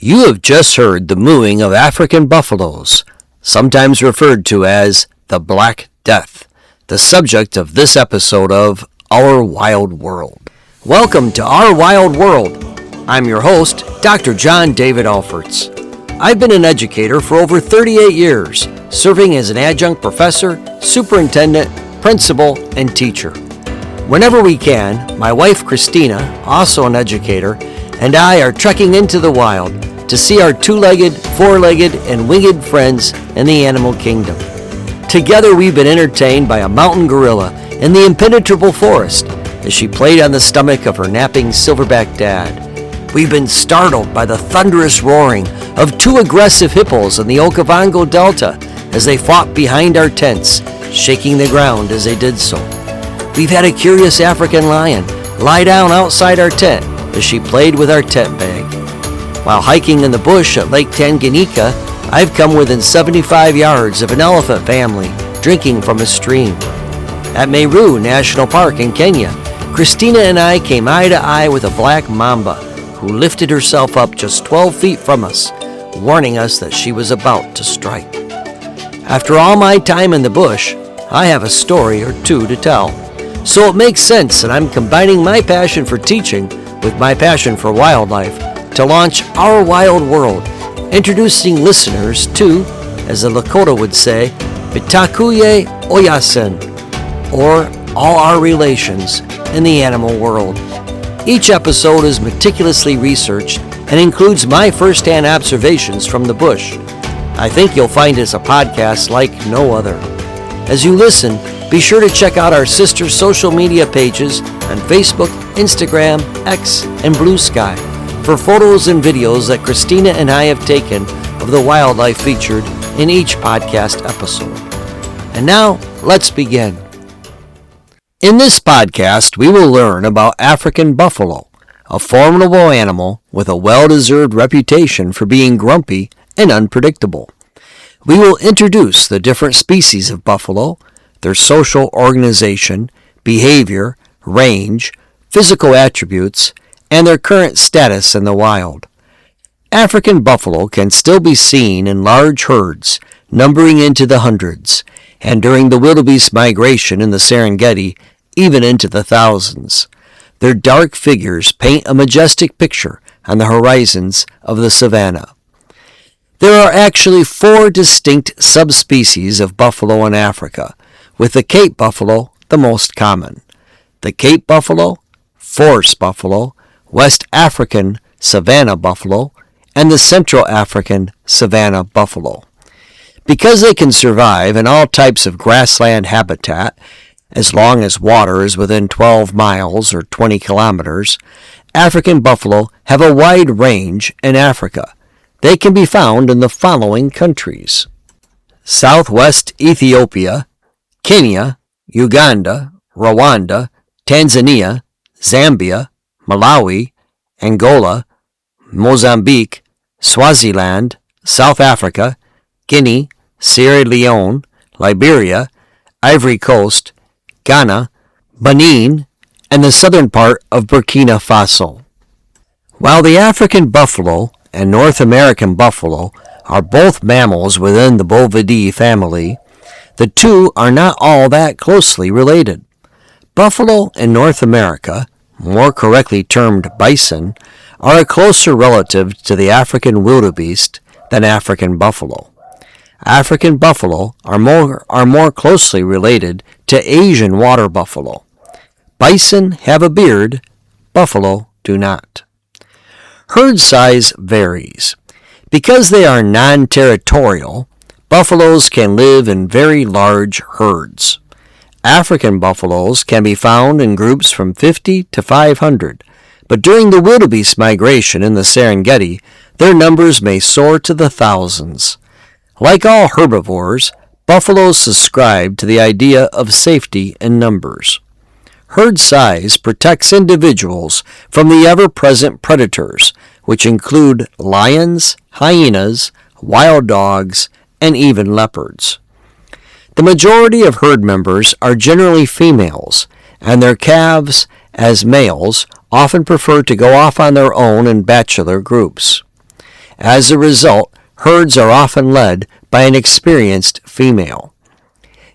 You have just heard the mooing of African buffaloes, sometimes referred to as the Black Death, the subject of this episode of Our Wild World. Welcome to Our Wild World. I'm your host, Dr. John David Alferts. I've been an educator for over 38 years, serving as an adjunct professor, superintendent, principal, and teacher. Whenever we can, my wife Christina, also an educator, and I are trekking into the wild to see our two-legged, four-legged, and winged friends in the animal kingdom. Together we've been entertained by a mountain gorilla in the impenetrable forest as she played on the stomach of her napping silverback dad. We've been startled by the thunderous roaring of two aggressive hippos in the Okavango Delta as they fought behind our tents, shaking the ground as they did so. We've had a curious African lion lie down outside our tent as she played with our tent bag. While hiking in the bush at Lake Tanganyika, I've come within 75 yards of an elephant family drinking from a stream. At Meru National Park in Kenya, Christina and I came eye to eye with a black mamba who lifted herself up just 12 feet from us, warning us that she was about to strike. After all my time in the bush, I have a story or two to tell. So it makes sense that I'm combining my passion for teaching with my passion for wildlife to launch Our Wild World, introducing listeners to, as the Lakota would say, Bitakuye Oyasin, or all our relations in the animal world. Each episode is meticulously researched and includes my first-hand observations from the bush. I think you'll find it's a podcast like no other. As you listen, be sure to check out our sister social media pages on Facebook, Instagram, X, and Blue Sky for photos and videos that Christina and I have taken of the wildlife featured in each podcast episode. And now, let's begin. In this podcast, we will learn about African buffalo, a formidable animal with a well-deserved reputation for being grumpy and unpredictable. We will introduce the different species of buffalo, their social organization, behavior, range, physical attributes, and their current status in the wild. African buffalo can still be seen in large herds, numbering into the hundreds, and during the wildebeest migration in the Serengeti, even into the thousands. Their dark figures paint a majestic picture on the horizons of the savanna. There are actually 4 distinct subspecies of buffalo in Africa, with the Cape buffalo the most common. The Cape buffalo, forest buffalo, West African savanna buffalo, and the Central African savanna buffalo. Because they can survive in all types of grassland habitat, as long as water is within 12 miles or 20 kilometers, African buffalo have a wide range in Africa. They can be found in the following countries: Southwest Ethiopia, Kenya, Uganda, Rwanda, Tanzania, Zambia, Malawi, Angola, Mozambique, Swaziland, South Africa, Guinea, Sierra Leone, Liberia, Ivory Coast, Ghana, Benin, and the southern part of Burkina Faso. While the African buffalo and North American buffalo are both mammals within the Bovidae family, the two are not all that closely related. Buffalo in North America, more correctly termed bison, are a closer relative to the African wildebeest than African buffalo. African buffalo are more closely related to Asian water buffalo. Bison have a beard, buffalo do not. Herd size varies. Because they are non-territorial, buffaloes can live in very large herds. African buffaloes can be found in groups from 50 to 500, but during the wildebeest migration in the Serengeti, their numbers may soar to the thousands. Like all herbivores, buffaloes subscribe to the idea of safety in numbers. Herd size protects individuals from the ever-present predators, which include lions, hyenas, wild dogs, and even leopards. The majority of herd members are generally females, and their calves, as males, often prefer to go off on their own in bachelor groups. As a result, herds are often led by an experienced female.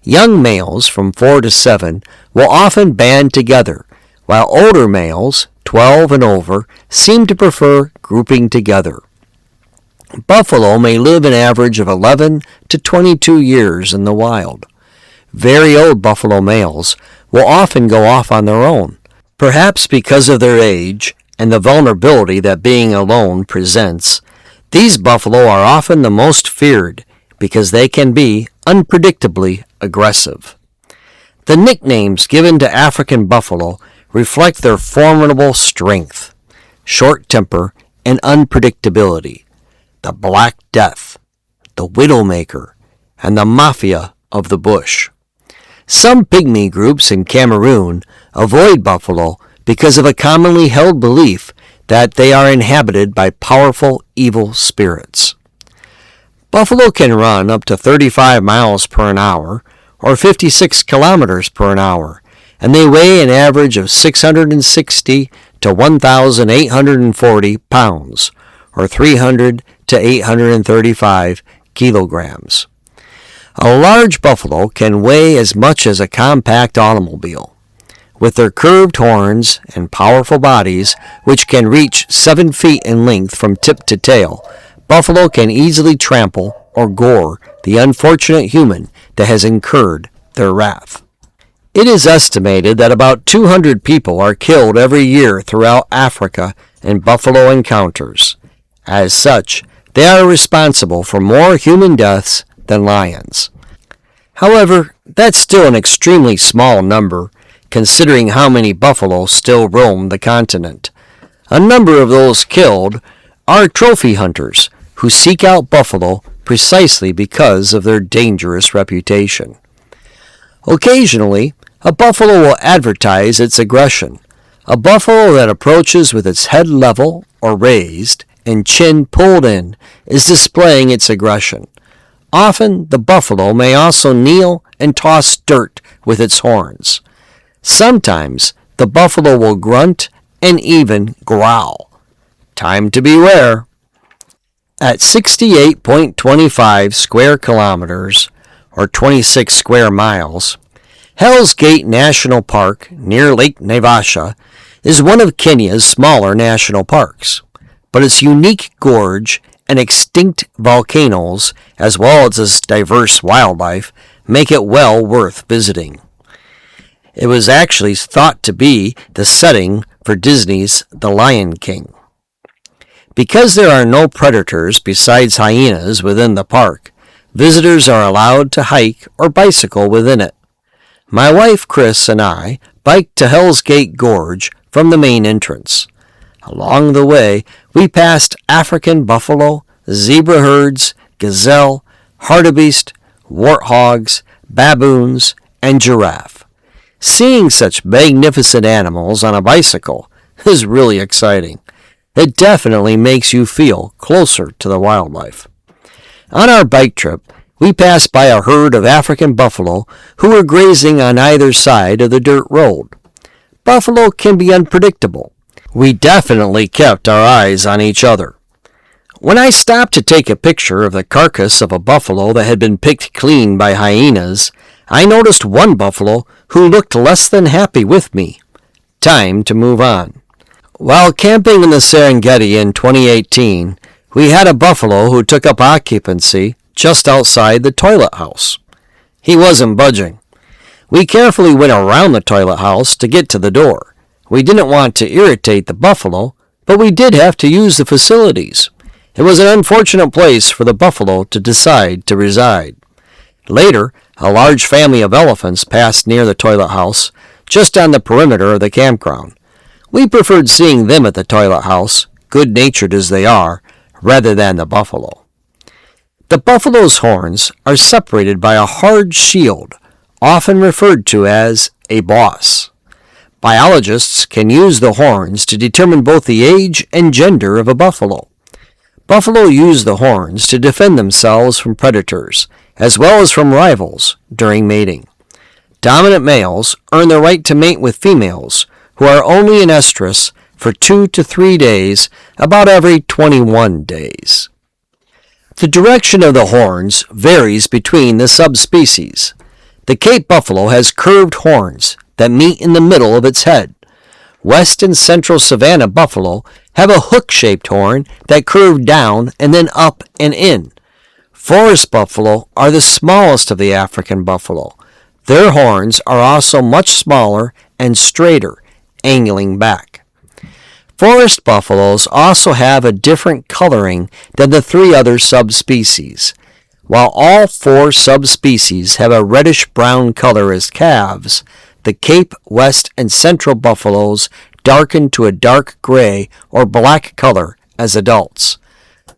Young males from 4 to 7 will often band together, while older males, 12 and over, seem to prefer grouping together. Buffalo may live an average of 11 to 22 years in the wild. Very old buffalo males will often go off on their own, perhaps because of their age and the vulnerability that being alone presents. These buffalo are often the most feared because they can be unpredictably aggressive. The nicknames given to African buffalo reflect their formidable strength, short temper, and unpredictability. The Black Death, the Widowmaker, and the Mafia of the bush. Some Pygmy groups in Cameroon avoid buffalo because of a commonly held belief that they are inhabited by powerful evil spirits. Buffalo can run up to 35 miles per hour or 56 kilometers per hour, and they weigh an average of 660 to 1,840 pounds, or 300 to 835 kilograms. A large buffalo can weigh as much as a compact automobile. With their curved horns and powerful bodies, which can reach 7 feet in length from tip to tail, buffalo can easily trample or gore the unfortunate human that has incurred their wrath. It is estimated that about 200 people are killed every year throughout Africa in buffalo encounters. As such, they are responsible for more human deaths than lions. However, that's still an extremely small number, considering how many buffalo still roam the continent. A number of those killed are trophy hunters who seek out buffalo precisely because of their dangerous reputation. Occasionally, a buffalo will advertise its aggression. A buffalo that approaches with its head level or raised and chin pulled in is displaying its aggression. Often, the buffalo may also kneel and toss dirt with its horns. Sometimes, the buffalo will grunt and even growl. Time to beware. At 68.25 square kilometers, or 26 square miles, Hell's Gate National Park near Lake Naivasha is one of Kenya's smaller national parks, but its unique gorge and extinct volcanoes, as well as its diverse wildlife, make it well worth visiting. It was actually thought to be the setting for Disney's The Lion King. Because there are no predators besides hyenas within the park, visitors are allowed to hike or bicycle within it. My wife Chris and I biked to Hell's Gate Gorge from the main entrance. Along the way, we passed African buffalo, zebra herds, gazelle, hartebeest, warthogs, baboons, and giraffe. Seeing such magnificent animals on a bicycle is really exciting. It definitely makes you feel closer to the wildlife. On our bike trip, we passed by a herd of African buffalo who were grazing on either side of the dirt road. Buffalo can be unpredictable. We definitely kept our eyes on each other. When I stopped to take a picture of the carcass of a buffalo that had been picked clean by hyenas, I noticed one buffalo who looked less than happy with me. Time to move on. While camping in the Serengeti in 2018, we had a buffalo who took up occupancy just outside the toilet house. He wasn't budging. We carefully went around the toilet house to get to the door. We didn't want to irritate the buffalo, but we did have to use the facilities. It was an unfortunate place for the buffalo to decide to reside. Later, a large family of elephants passed near the toilet house, just on the perimeter of the campground. We preferred seeing them at the toilet house, good-natured as they are, rather than the buffalo. The buffalo's horns are separated by a hard shield, often referred to as a boss. Biologists can use the horns to determine both the age and gender of a buffalo. Buffalo use the horns to defend themselves from predators, as well as from rivals, during mating. Dominant males earn the right to mate with females, who are only in estrus for 2 to 3 days, about every 21 days. The direction of the horns varies between the subspecies. The Cape buffalo has curved horns that meet in the middle of its head. West and central savanna buffalo have a hook-shaped horn that curve down and then up and in. Forest buffalo are the smallest of the African buffalo. Their horns are also much smaller and straighter, angling back. Forest buffaloes also have a different coloring than the three other subspecies. While all four subspecies have a reddish-brown color as calves, the Cape, West, and Central buffaloes darken to a dark gray or black color as adults.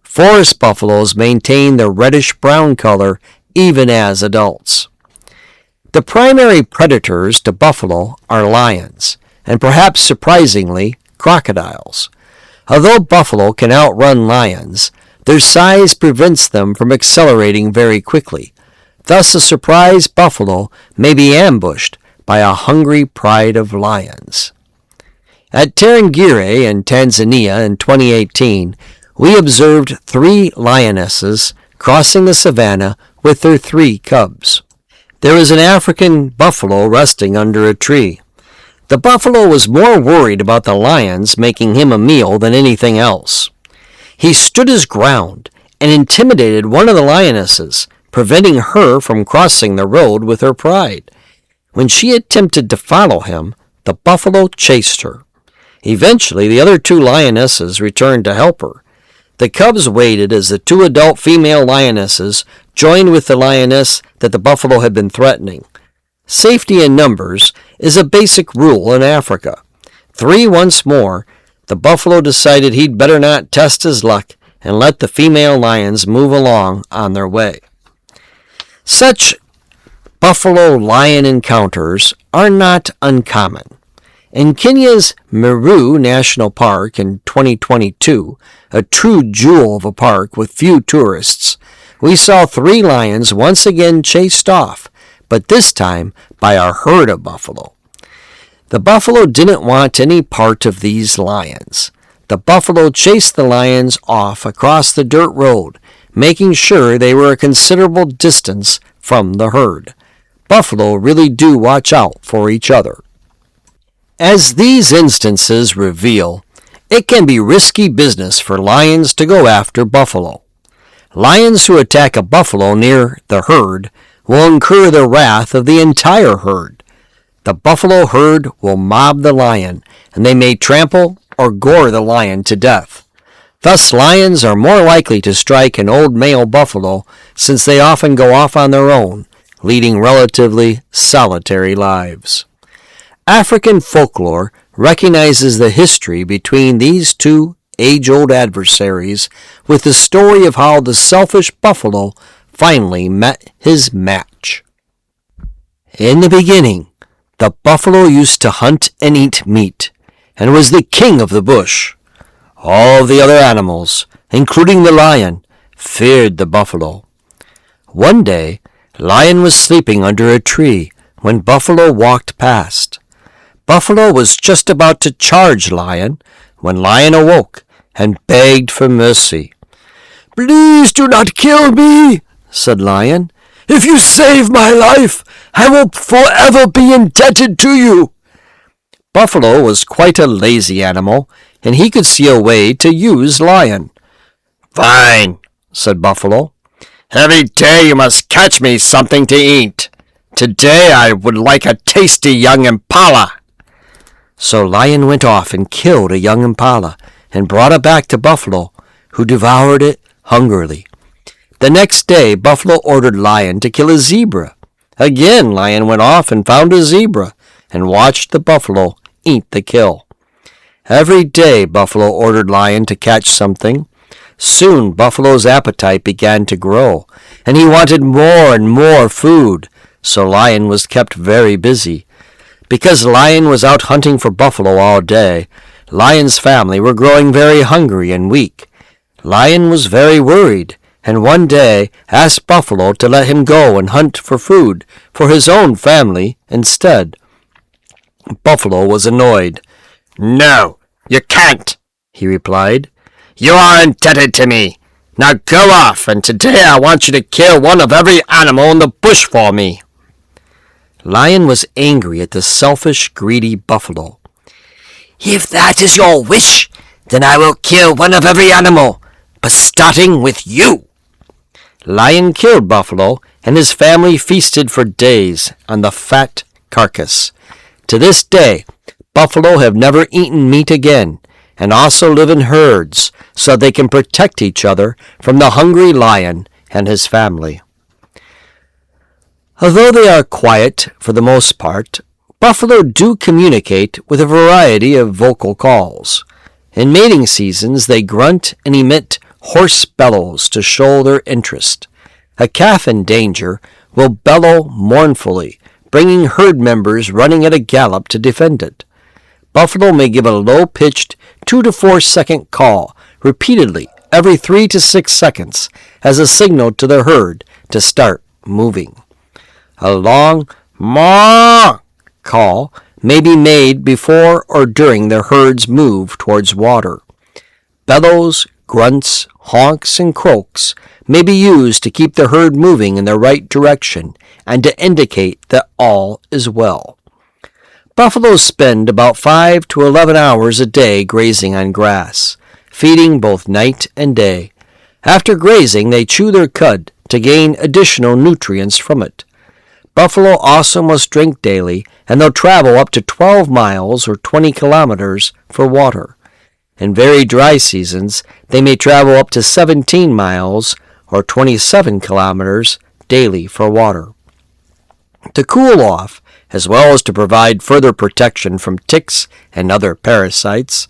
Forest buffaloes maintain their reddish-brown color even as adults. The primary predators to buffalo are lions, and perhaps surprisingly, crocodiles. Although buffalo can outrun lions, their size prevents them from accelerating very quickly. Thus, a surprise buffalo may be ambushed by a hungry pride of lions. At Tarangire in Tanzania in 2018, we observed 3 lionesses crossing the savannah with their 3 cubs. There was an African buffalo resting under a tree. The buffalo was more worried about the lions making him a meal than anything else. He stood his ground and intimidated one of the lionesses, preventing her from crossing the road with her pride. When she attempted to follow him, the buffalo chased her. Eventually, the other 2 lionesses returned to help her. The cubs waited as the 2 adult female lionesses joined with the lioness that the buffalo had been threatening. Safety in numbers is a basic rule in Africa. 3 once more, the buffalo decided he'd better not test his luck and let the female lions move along on their way. Such buffalo-lion encounters are not uncommon. In Kenya's Meru National Park in 2022, a true jewel of a park with few tourists, we saw 3 lions once again chased off, but this time by a herd of buffalo. The buffalo didn't want any part of these lions. The buffalo chased the lions off across the dirt road, making sure they were a considerable distance from the herd. Buffalo really do watch out for each other. As these instances reveal, it can be risky business for lions to go after buffalo. Lions who attack a buffalo near the herd will incur the wrath of the entire herd. The buffalo herd will mob the lion, and they may trample or gore the lion to death. Thus, lions are more likely to strike an old male buffalo since they often go off on their own, leading relatively solitary lives. African folklore recognizes the history between these 2 age-old adversaries with the story of how the selfish buffalo finally met his match. In the beginning, the buffalo used to hunt and eat meat, and was the king of the bush. All the other animals, including the lion, feared the buffalo. One day, Lion was sleeping under a tree when Buffalo walked past. Buffalo was just about to charge Lion when Lion awoke and begged for mercy. "Please do not kill me," said Lion. "If you save my life, I will forever be indebted to you." Buffalo was quite a lazy animal, and he could see a way to use Lion. "Fine," said Buffalo. "Every day you must catch me something to eat. Today I would like a tasty young impala." So Lion went off and killed a young impala and brought it back to Buffalo, who devoured it hungrily. The next day, Buffalo ordered Lion to kill a zebra. Again, Lion went off and found a zebra and watched the buffalo eat the kill. Every day, Buffalo ordered Lion to catch something. Soon, Buffalo's appetite began to grow, and he wanted more and more food, so Lion was kept very busy. Because Lion was out hunting for buffalo all day, Lion's family were growing very hungry and weak. Lion was very worried, and one day asked Buffalo to let him go and hunt for food for his own family instead. Buffalo was annoyed. "No, you can't," he replied. "You are indebted to me. Now go off, and today I want you to kill one of every animal in the bush for me." Lion was angry at the selfish, greedy buffalo. "If that is your wish, then I will kill one of every animal, but starting with you." Lion killed Buffalo, and his family feasted for days on the fat carcass. To this day, buffalo have never eaten meat again, and also live in herds so they can protect each other from the hungry lion and his family. Although they are quiet for the most part, buffalo do communicate with a variety of vocal calls. In mating seasons, they grunt and emit hoarse bellows to show their interest. A calf in danger will bellow mournfully, bringing herd members running at a gallop to defend it. Buffalo may give a low-pitched 2 to 4 second call repeatedly every 3 to 6 seconds as a signal to the herd to start moving. A long "moo" call may be made before or during the herd's move towards water. Bellows, grunts, honks, and croaks may be used to keep the herd moving in the right direction and to indicate that all is well. Buffaloes spend about 5 to 11 hours a day grazing on grass, feeding both night and day. After grazing, they chew their cud to gain additional nutrients from it. Buffalo also must drink daily, and they'll travel up to 12 miles or 20 kilometers for water. In very dry seasons, they may travel up to 17 miles or 27 kilometers daily for water. To cool off, as well as to provide further protection from ticks and other parasites,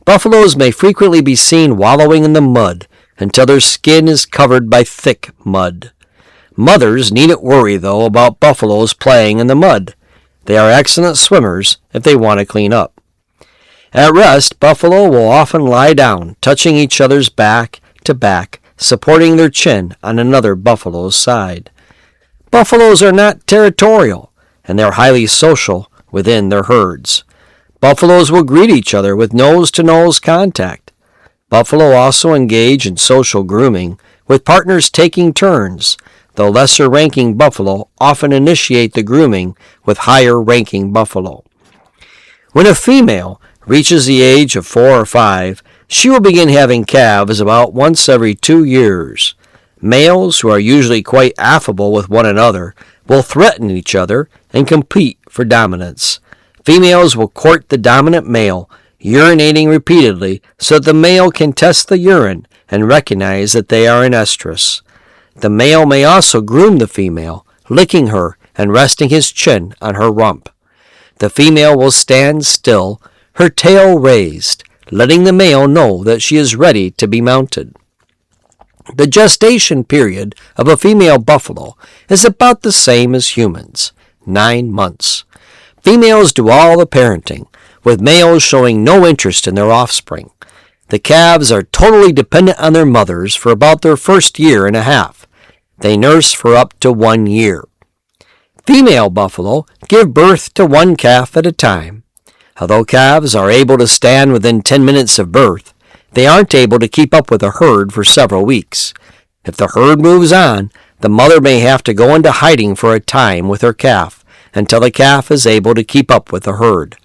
buffaloes may frequently be seen wallowing in the mud until their skin is covered by thick mud. Mothers needn't worry, though, about buffaloes playing in the mud. They are excellent swimmers if they want to clean up. At rest, buffalo will often lie down, touching each other's back to back, supporting their chin on another buffalo's side. Buffaloes are not territorial, and they are highly social within their herds. Buffaloes will greet each other with nose-to-nose contact. Buffalo also engage in social grooming, with partners taking turns. The lesser-ranking buffalo often initiate the grooming with higher-ranking buffalo. When a female reaches the age of 4 or 5, she will begin having calves about once every 2 years. Males, who are usually quite affable with one another, will threaten each other and compete for dominance. Females will court the dominant male, urinating repeatedly so that the male can test the urine and recognize that they are an estrus. The male may also groom the female, licking her and resting his chin on her rump. The female will stand still, her tail raised, letting the male know that she is ready to be mounted. The gestation period of a female buffalo is about the same as humans, 9 months. Females do all the parenting, with males showing no interest in their offspring. The calves are totally dependent on their mothers for about their first year and a half. They nurse for up to 1 year. Female buffalo give birth to 1 calf at a time. Although calves are able to stand within 10 minutes of birth, they aren't able to keep up with a herd for several weeks. If the herd moves on, the mother may have to go into hiding for a time with her calf until the calf is able to keep up with the herd.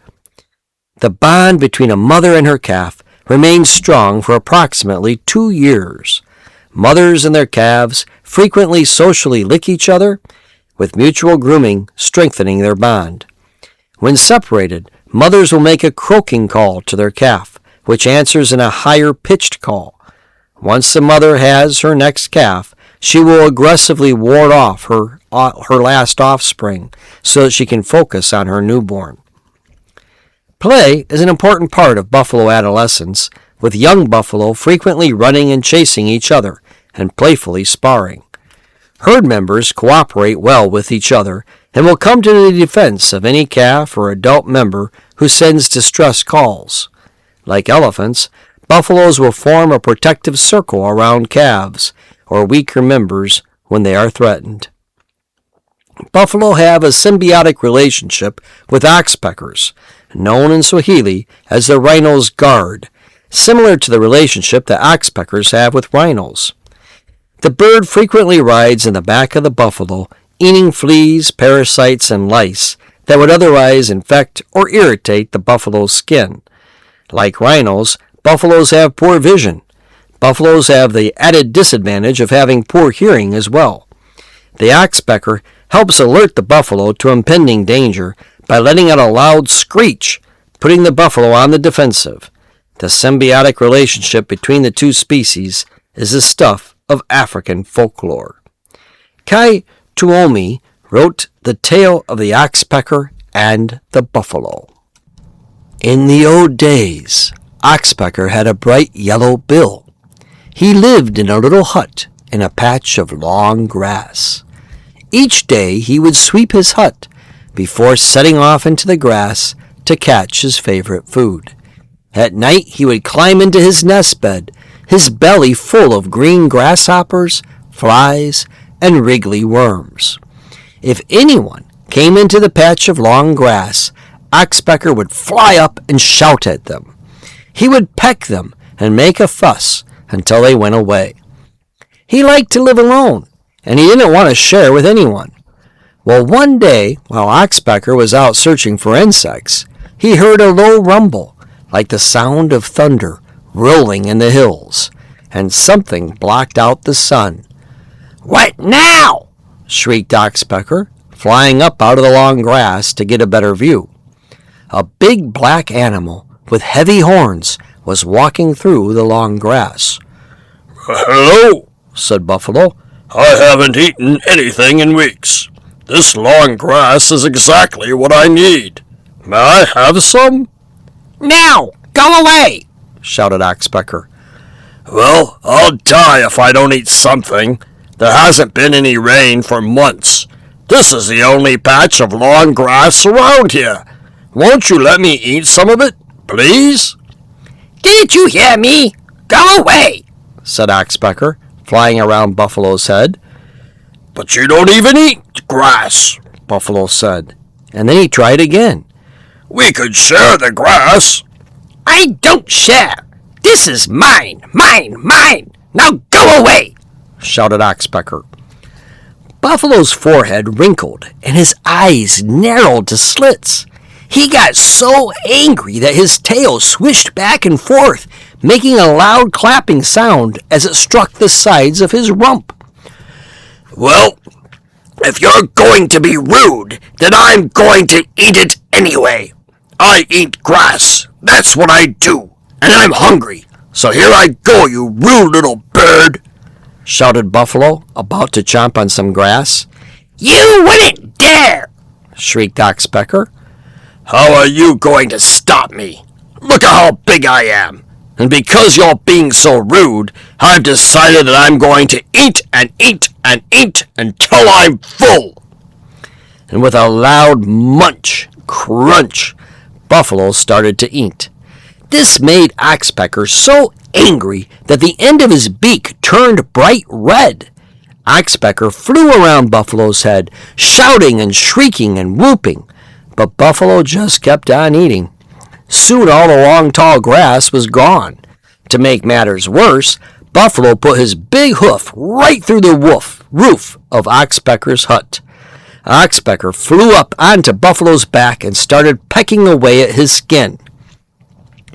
The bond between a mother and her calf remains strong for approximately 2 years. Mothers and their calves frequently socially lick each other, with mutual grooming strengthening their bond. When separated, mothers will make a croaking call to their calf, which answers in a higher-pitched call. Once the mother has her next calf, she will aggressively ward off her last offspring so that she can focus on her newborn. Play is an important part of buffalo adolescence, with young buffalo frequently running and chasing each other and playfully sparring. Herd members cooperate well with each other and will come to the defense of any calf or adult member who sends distress calls. Like elephants, buffaloes will form a protective circle around calves or weaker members when they are threatened. Buffalo have a symbiotic relationship with oxpeckers, known in Swahili as the rhino's guard, similar to the relationship that oxpeckers have with rhinos. The bird frequently rides in the back of the buffalo, eating fleas, parasites, and lice that would otherwise infect or irritate the buffalo's skin. Like rhinos, buffaloes have poor vision. Buffaloes have the added disadvantage of having poor hearing as well. The oxpecker helps alert the buffalo to impending danger by letting out a loud screech, putting the buffalo on the defensive. The symbiotic relationship between the two species is the stuff of African folklore. Kai Tuomi wrote The Tale of the Oxpecker and the Buffalo. In the old days, Oxpecker had a bright yellow bill. He lived in a little hut in a patch of long grass. Each day he would sweep his hut before setting off into the grass to catch his favorite food. At night he would climb into his nest bed, his belly full of green grasshoppers, flies, and wriggly worms. If anyone came into the patch of long grass, Oxpecker would fly up and shout at them. He would peck them and make a fuss until they went away. He liked to live alone, and he didn't want to share with anyone. Well, one day, while Oxpecker was out searching for insects, he heard a low rumble, like the sound of thunder rolling in the hills, and something blocked out the sun. "What now?" shrieked Oxpecker, flying up out of the long grass to get a better view. A big black animal with heavy horns was walking through the long grass. "Hello," said Buffalo. "I haven't eaten anything in weeks. This long grass is exactly what I need. May I have some?" "Now, go away!" shouted Oxpecker. "Well, I'll die if I don't eat something. There hasn't been any rain for months. This is the only patch of long grass around here. Won't you let me eat some of it, please?" "Didn't you hear me? Go away!" said Oxpecker, flying around Buffalo's head. "But you don't even eat grass," Buffalo said, and then he tried again. "We could share the grass." "I don't share. This is mine, mine, mine. Now go away!" shouted Oxpecker. Buffalo's forehead wrinkled and his eyes narrowed to slits. He got so angry that his tail swished back and forth, making a loud clapping sound as it struck the sides of his rump. "Well, if you're going to be rude, then I'm going to eat it anyway. I eat grass. That's what I do. And I'm hungry. So here I go, you rude little bird," shouted Buffalo, about to chomp on some grass. "You wouldn't dare!" shrieked Oxpecker. "How are you going to stop me? Look at how big I am. And because you're being so rude, I've decided that I'm going to eat and eat and eat until I'm full." And with a loud munch, crunch, Buffalo started to eat. This made Oxpecker so angry that the end of his beak turned bright red. Oxpecker flew around Buffalo's head, shouting and shrieking and whooping, but Buffalo just kept on eating. Soon all the long, tall grass was gone. To make matters worse, Buffalo put his big hoof right through the roof of Oxpecker's hut. Oxpecker flew up onto Buffalo's back and started pecking away at his skin.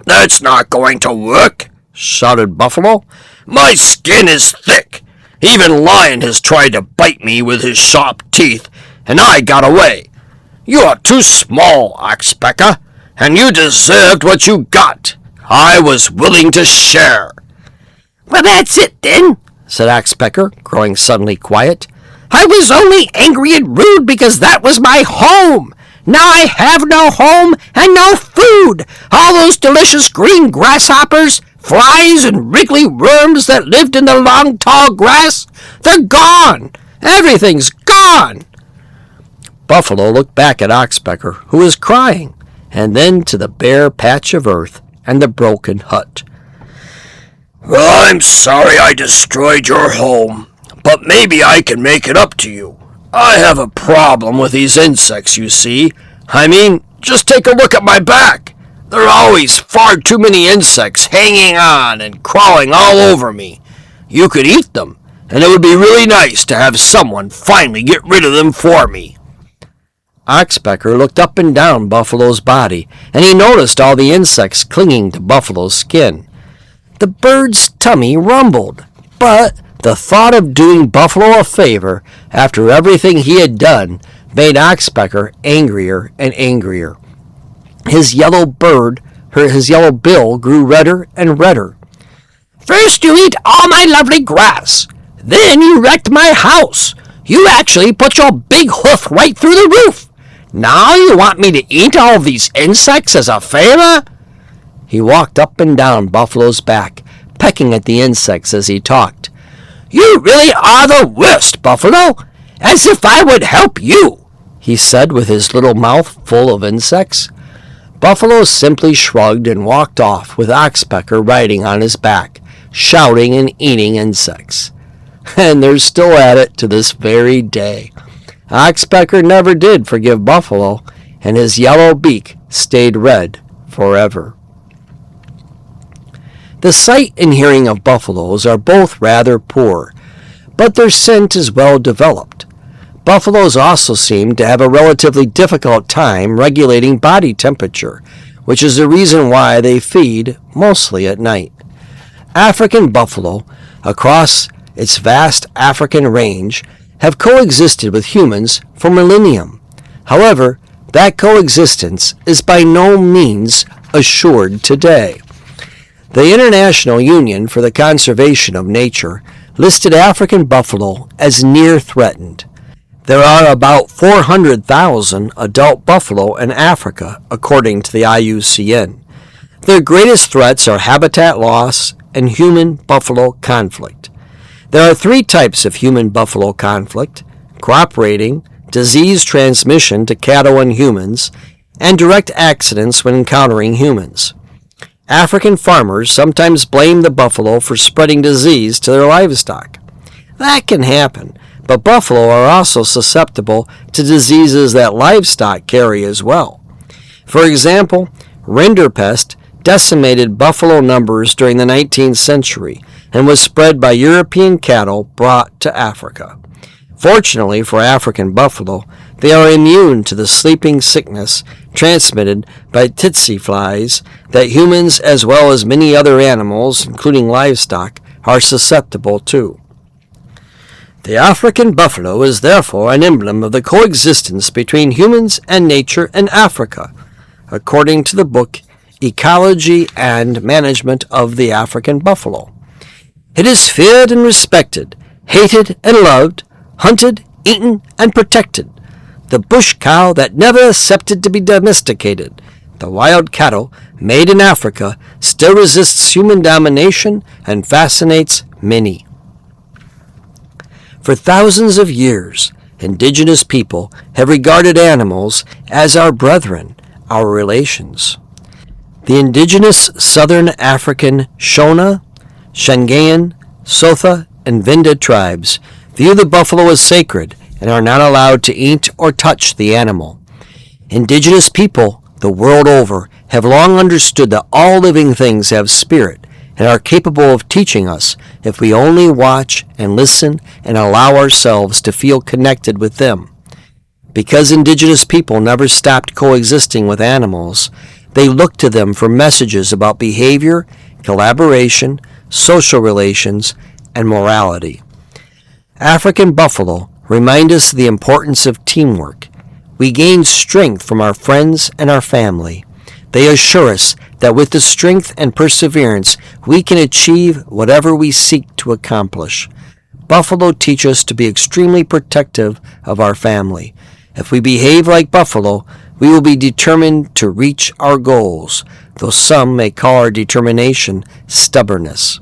"That's not going to work," shouted Buffalo. "My skin is thick. Even Lion has tried to bite me with his sharp teeth, and I got away. You are too small, Oxpecker, and you deserved what you got. I was willing to share." "Well, that's it then," said Oxpecker, growing suddenly quiet. "I was only angry and rude because that was my home. Now I have no home and no food. All those delicious green grasshoppers, flies, and wriggly worms that lived in the long, tall grass, they're gone. Everything's gone." Buffalo looked back at Oxpecker, who was crying, and then to the bare patch of earth and the broken hut. "Well, I'm sorry I destroyed your home, but maybe I can make it up to you. I have a problem with these insects, you see. I mean, just take a look at my back. There are always far too many insects hanging on and crawling all over me. You could eat them, and it would be really nice to have someone finally get rid of them for me." Oxpecker looked up and down Buffalo's body, and he noticed all the insects clinging to Buffalo's skin. The bird's tummy rumbled, but the thought of doing Buffalo a favor after everything he had done made Oxpecker angrier and angrier. His yellow bill grew redder and redder. "First you eat all my lovely grass. Then you wrecked my house. You actually put your big hoof right through the roof. Now you want me to eat all of these insects as a favor?" He walked up and down Buffalo's back, pecking at the insects as he talked. "You really are the worst, Buffalo. As if I would help you," he said with his little mouth full of insects. Buffalo simply shrugged and walked off with Oxpecker riding on his back, shouting and eating insects. And they're still at it to this very day. Oxpecker never did forgive Buffalo, and his yellow beak stayed red forever. The sight and hearing of buffaloes are both rather poor, but their scent is well developed. Buffaloes also seem to have a relatively difficult time regulating body temperature, which is the reason why they feed mostly at night. African buffalo, across its vast African range, have coexisted with humans for millennium. However, that coexistence is by no means assured today. The International Union for the Conservation of Nature listed African buffalo as near threatened. There are about 400,000 adult buffalo in Africa, according to the IUCN. Their greatest threats are habitat loss and human-buffalo conflict. There are 3 types of human-buffalo conflict: crop raiding, disease transmission to cattle and humans, and direct accidents when encountering humans. African farmers sometimes blame the buffalo for spreading disease to their livestock. That can happen, but buffalo are also susceptible to diseases that livestock carry as well. For example, rinderpest decimated buffalo numbers during the 19th century and was spread by European cattle brought to Africa. Fortunately for African buffalo, they are immune to the sleeping sickness transmitted by tsetse flies that humans as well as many other animals, including livestock, are susceptible to. The African buffalo is therefore an emblem of the coexistence between humans and nature in Africa, according to the book Ecology and Management of the African Buffalo. It is feared and respected, hated and loved, hunted, eaten, and protected. The bush cow that never accepted to be domesticated. The wild cattle made in Africa still resists human domination and fascinates many. For thousands of years, indigenous people have regarded animals as our brethren, our relations. The indigenous southern African Shona, Shangayan, Sotha, and Vinda tribes view the buffalo as sacred and are not allowed to eat or touch the animal. Indigenous people the world over have long understood that all living things have spirit and are capable of teaching us if we only watch and listen and allow ourselves to feel connected with them. Because indigenous people never stopped coexisting with animals, they look to them for messages about behavior, collaboration, social relations, and morality. African buffalo remind us of the importance of teamwork. We gain strength from our friends and our family. They assure us that with the strength and perseverance, we can achieve whatever we seek to accomplish. Buffalo teach us to be extremely protective of our family. If we behave like buffalo, we will be determined to reach our goals, though some may call our determination stubbornness.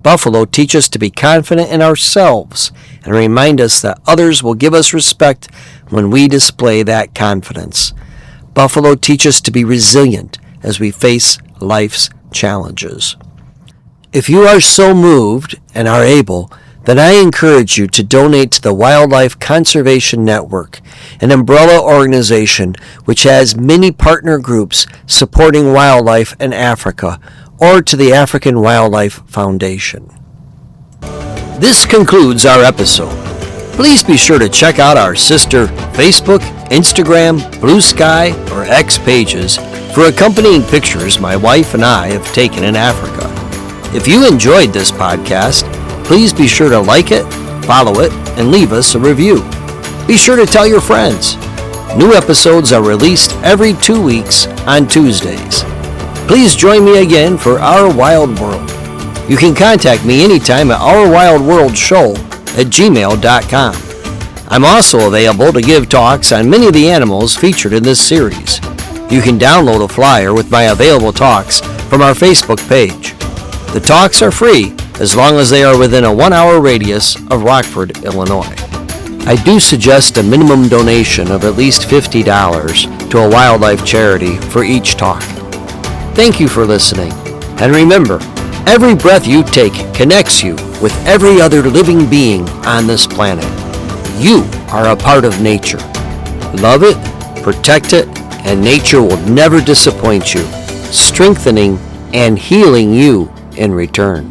Buffalo teach us to be confident in ourselves and remind us that others will give us respect when we display that confidence. Buffalo teach us to be resilient as we face life's challenges. If you are so moved and are able, then I encourage you to donate to the Wildlife Conservation Network, an umbrella organization which has many partner groups supporting wildlife in Africa, or to the African Wildlife Foundation. This concludes our episode. Please be sure to check out our sister Facebook, Instagram, Blue Sky, or X pages for accompanying pictures my wife and I have taken in Africa. If you enjoyed this podcast, please be sure to like it, follow it, and leave us a review. Be sure to tell your friends. New episodes are released every 2 weeks on Tuesdays. Please join me again for Our Wild World. You can contact me anytime at ourwildworldshow@gmail.com. I'm also available to give talks on many of the animals featured in this series. You can download a flyer with my available talks from our Facebook page. The talks are free as long as they are within a 1-hour radius of Rockford, Illinois. I do suggest a minimum donation of at least $50 to a wildlife charity for each talk. Thank you for listening, and remember, every breath you take connects you with every other living being on this planet. You are a part of nature. Love it, protect it, and nature will never disappoint you, strengthening and healing you in return.